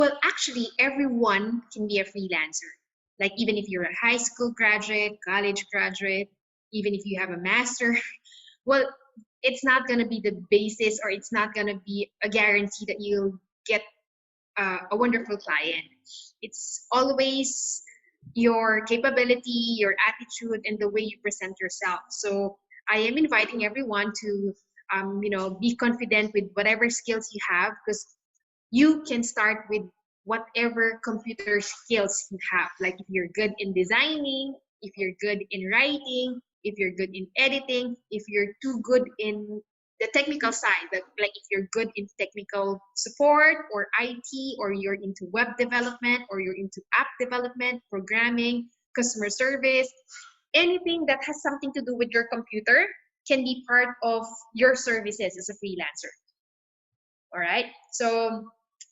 Well, actually, everyone can be a freelancer. Like even if you're a high school graduate, college graduate, even if you have a master, well, it's not going to be the basis, or it's not going to be a guarantee that you'll get a wonderful client. It's always your capability, your attitude, and the way you present yourself. So I am inviting everyone to, be confident with whatever skills you have, because you can start with whatever computer skills you have. Like if you're good in designing, if you're good in writing, if you're good in editing, if you're too good in the technical side, like if you're good in technical support or IT, or you're into web development, or you're into app development, programming, customer service, anything that has something to do with your computer can be part of your services as a freelancer. All right. So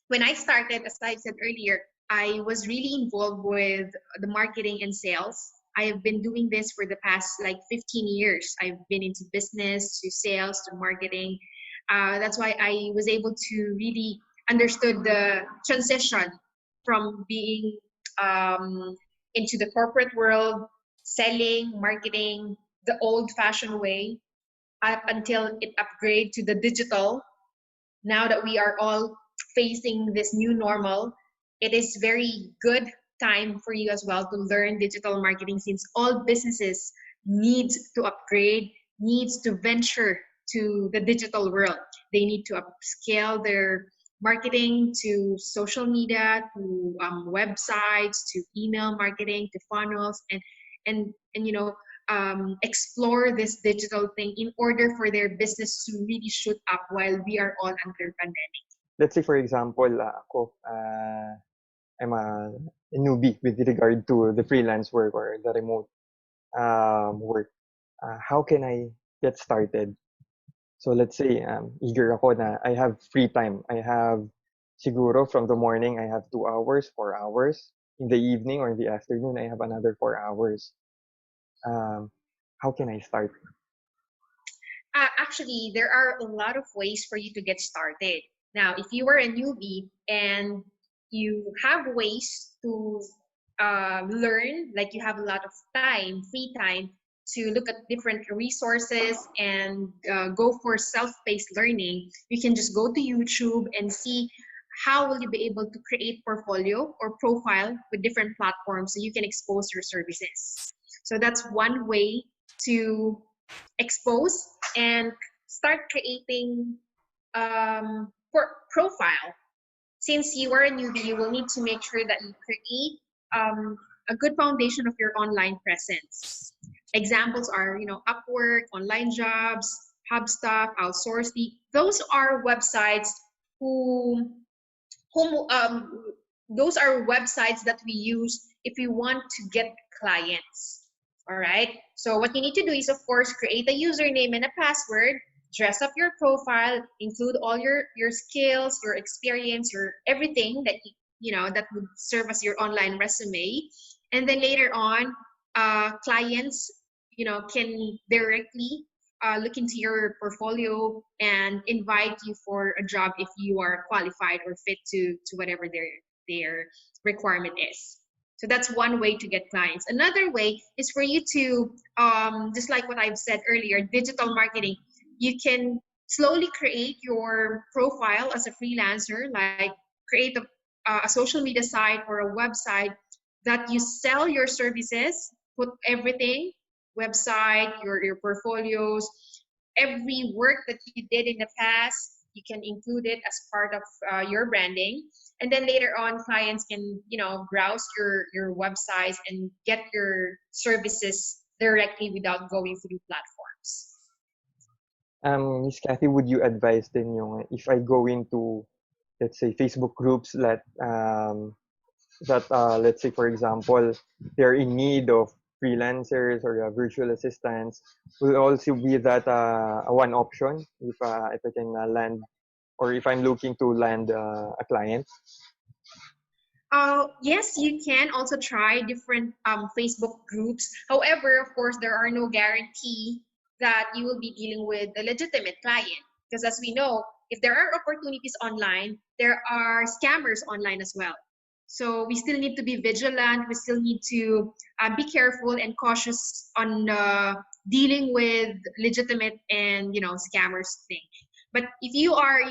when I started, as I said earlier, I was really involved with the marketing and sales. I have been doing this for the past like 15 years. I've been into business, to sales, to marketing. That's why I was able to really understood the transition from being into the corporate world, selling, marketing, the old-fashioned way, up until it upgrade to the digital. Now that we are all facing this new normal, it is very good time for you as well to learn digital marketing, since all businesses need to upgrade, needs to venture to the digital world. They need to upscale their marketing to social media, to websites, to email marketing, to funnels, and explore this digital thing in order for their business to really shoot up while we are all under pandemic. Let's say, for example, ako, I'm a newbie with regard to the freelance work or the remote work. How can I get started? So let's say eager ako na I have free time. I have siguro from the morning I have 2 hours, 4 hours. In the evening or in the afternoon I have another 4 hours. Um, how can I start? Actually, there are a lot of ways for you to get started. Now, if you are a newbie and you have ways to learn, like you have a lot of time, free time, to look at different resources and go for self-paced learning, you can just go to YouTube and see how will you be able to create portfolio or profile with different platforms so you can expose your services. So that's one way to expose and start creating profile. Since you are a newbie, you will need to make sure that you create a good foundation of your online presence. Examples are, Upwork, Online Jobs, HubStuff, Outsourcely. Those are websites who, whom those are websites that we use if we want to get clients. All right. So what you need to do is, of course, create a username and a password, dress up your profile, include all your skills, your experience, your everything that that would serve as your online resume. And then later on, clients, can directly look into your portfolio and invite you for a job if you are qualified or fit to whatever their requirement is. So that's one way to get clients. Another way is for you to, just like what I've said earlier, digital marketing. You can slowly create your profile as a freelancer, like create a social media site or a website that you sell your services, put everything, website, your portfolios, every work that you did in the past, you can include it as part of your branding. And then later on, clients can browse your websites and get your services directly without going through platforms. Miss Kathy, would you advise then yung if I go into, let's say, Facebook groups that let's say, for example, they're in need of freelancers or virtual assistants, will also be that one option if I can land, or if I'm looking to land a client? Yes, you can also try different Facebook groups. However, of course, there are no guarantee that you will be dealing with a legitimate client, because as we know, if there are opportunities online, there are scammers online as well. So we still need to be vigilant. We still need to be careful and cautious on dealing with legitimate and scammers thing. But if you are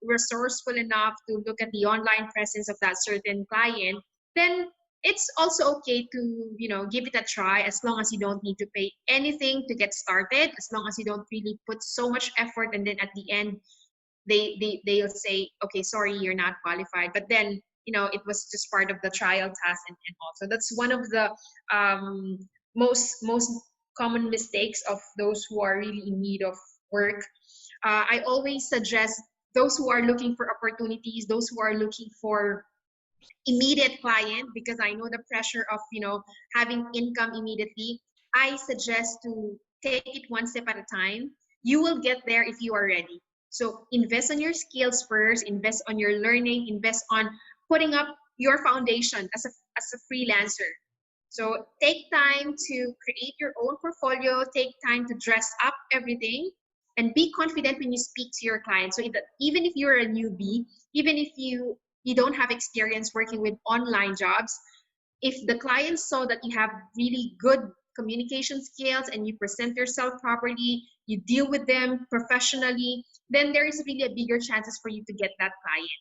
resourceful enough to look at the online presence of that certain client, then it's also okay to give it a try, as long as you don't need to pay anything to get started, as long as you don't really put so much effort, and then at the end they'll say, okay, sorry, you're not qualified. But then it was just part of the trial task, and also that's one of the most common mistakes of those who are really in need of work. I always suggest those who are looking for opportunities, those who are looking for immediate client, because I know the pressure of having income immediately. I suggest to take it one step at a time. You will get there if you are ready. So invest on your skills first, invest on your learning, invest on putting up your foundation as a freelancer. So take time to create your own portfolio, take time to dress up everything, and be confident when you speak to your clients. So even if you're a newbie, even if you don't have experience working with online jobs, if the clients saw that you have really good communication skills and you present yourself properly, you deal with them professionally, then there is really a bigger chances for you to get that client.